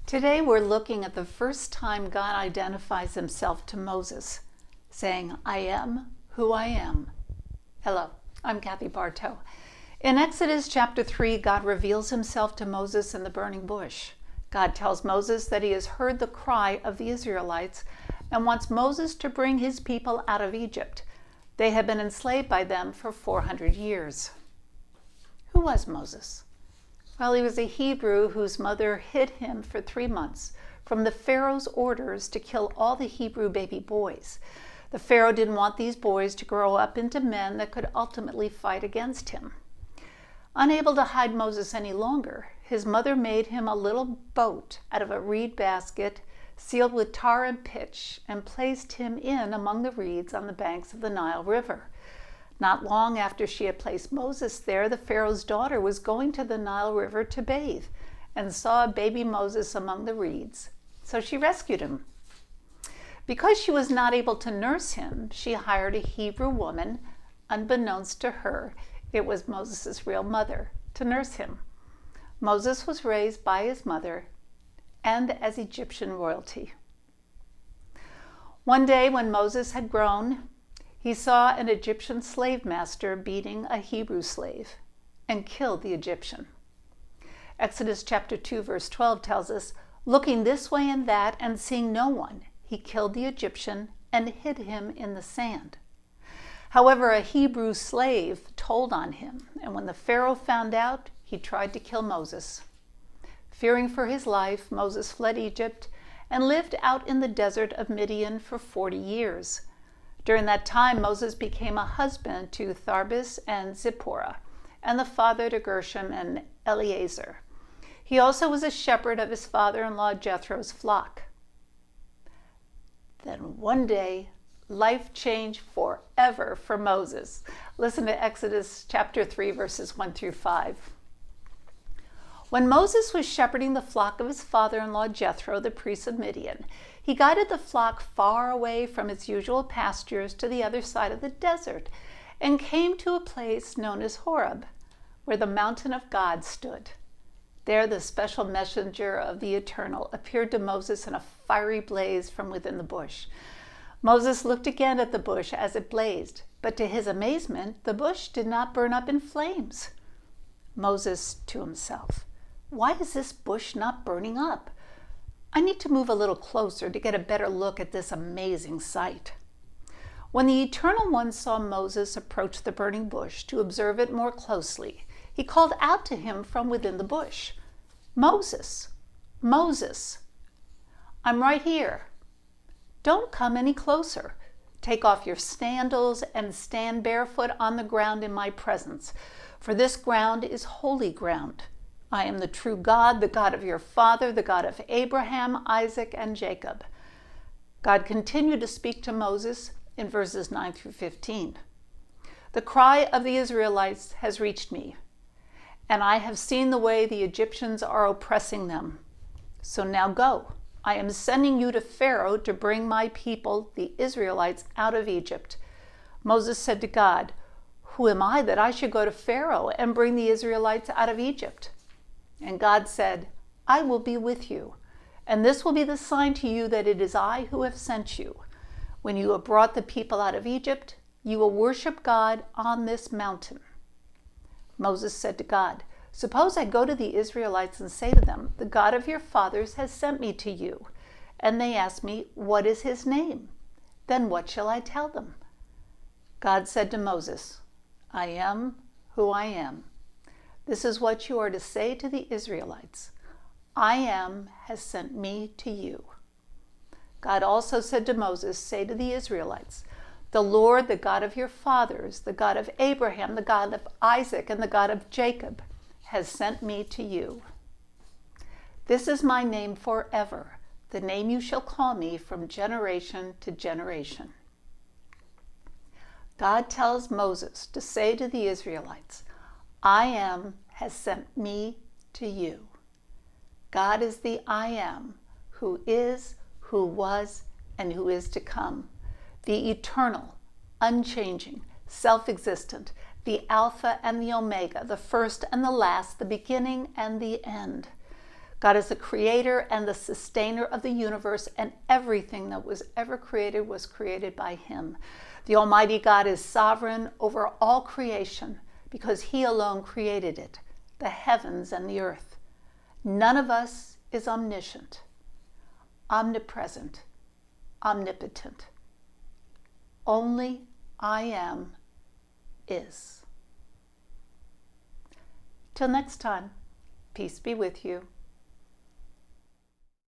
Today we're looking at the first time God identifies himself to Moses, saying, I am who I am. Hello, I'm Kathy Bartow. In Exodus chapter 3, God reveals himself to Moses in the burning bush. God tells Moses that he has heard the cry of the Israelites and wants Moses to bring his people out of Egypt. They had been enslaved by them for 400 years. Who was Moses? Well, he was a Hebrew whose mother hid him for 3 months from the Pharaoh's orders to kill all the Hebrew baby boys. The Pharaoh didn't want these boys to grow up into men that could ultimately fight against him. Unable to hide Moses any longer, his mother made him a little boat out of a reed basket sealed with tar and pitch and placed him in among the reeds on the banks of the Nile River. Not long after she had placed Moses there, the Pharaoh's daughter was going to the Nile River to bathe and saw baby Moses among the reeds. So she rescued him. Because she was not able to nurse him, she hired a Hebrew woman, unbeknownst to her, it was Moses' real mother, to nurse him. Moses was raised by his mother and as Egyptian royalty. One day when Moses had grown, he saw an Egyptian slave master beating a Hebrew slave and killed the Egyptian. Exodus chapter 2 verse 12 tells us, looking this way and that and seeing no one, he killed the Egyptian and hid him in the sand. However, a Hebrew slave told on him, and when the Pharaoh found out, he tried to kill Moses. Fearing for his life, Moses fled Egypt and lived out in the desert of Midian for 40 years. During that time, Moses became a husband to Tharbis and Zipporah, and the father to Gershom and Eleazar. He also was a shepherd of his father-in-law Jethro's flock. Then one day, life changed forever for Moses. Listen to Exodus chapter 3, verses 1 through 5. When Moses was shepherding the flock of his father-in-law Jethro, the priest of Midian, he guided the flock far away from its usual pastures to the other side of the desert and came to a place known as Horeb, where the mountain of God stood. There the special messenger of the Eternal appeared to Moses in a fiery blaze from within the bush. Moses looked again at the bush as it blazed, but to his amazement, the bush did not burn up in flames. Moses to himself, why is this bush not burning up? I need to move a little closer to get a better look at this amazing sight. When the Eternal One saw Moses approach the burning bush to observe it more closely, he called out to him from within the bush, Moses, Moses, I'm right here. Don't come any closer. Take off your sandals and stand barefoot on the ground in my presence, for this ground is holy ground. I am the true God, the God of your father, the God of Abraham, Isaac, and Jacob. God continued to speak to Moses in verses 9 through 15. The cry of the Israelites has reached me, and I have seen the way the Egyptians are oppressing them. So now go. I am sending you to Pharaoh to bring my people, the Israelites, out of Egypt. Moses said to God, who am I that I should go to Pharaoh and bring the Israelites out of Egypt? And God said, I will be with you, and this will be the sign to you that it is I who have sent you. When you have brought the people out of Egypt, you will worship God on this mountain. Moses said to God, suppose I go to the Israelites and say to them, the God of your fathers has sent me to you. And they ask me, what is his name? Then what shall I tell them? God said to Moses, I am who I am. This is what you are to say to the Israelites. I am has sent me to you. God also said to Moses, say to the Israelites, the Lord, the God of your fathers, the God of Abraham, the God of Isaac, and the God of Jacob, has sent me to you. This is my name forever, the name you shall call me from generation to generation. God tells Moses to say to the Israelites, I am has sent me to you. God is the I am, who is, who was, and who is to come, the eternal, unchanging, self-existent, the Alpha and the Omega, the first and the last, the beginning and the end. God is the creator and the sustainer of the universe, and everything that was ever created was created by him. The Almighty God is sovereign over all creation because he alone created it, the heavens and the earth. None of us is omniscient, omnipresent, omnipotent. Only I am is. Till next time, peace be with you.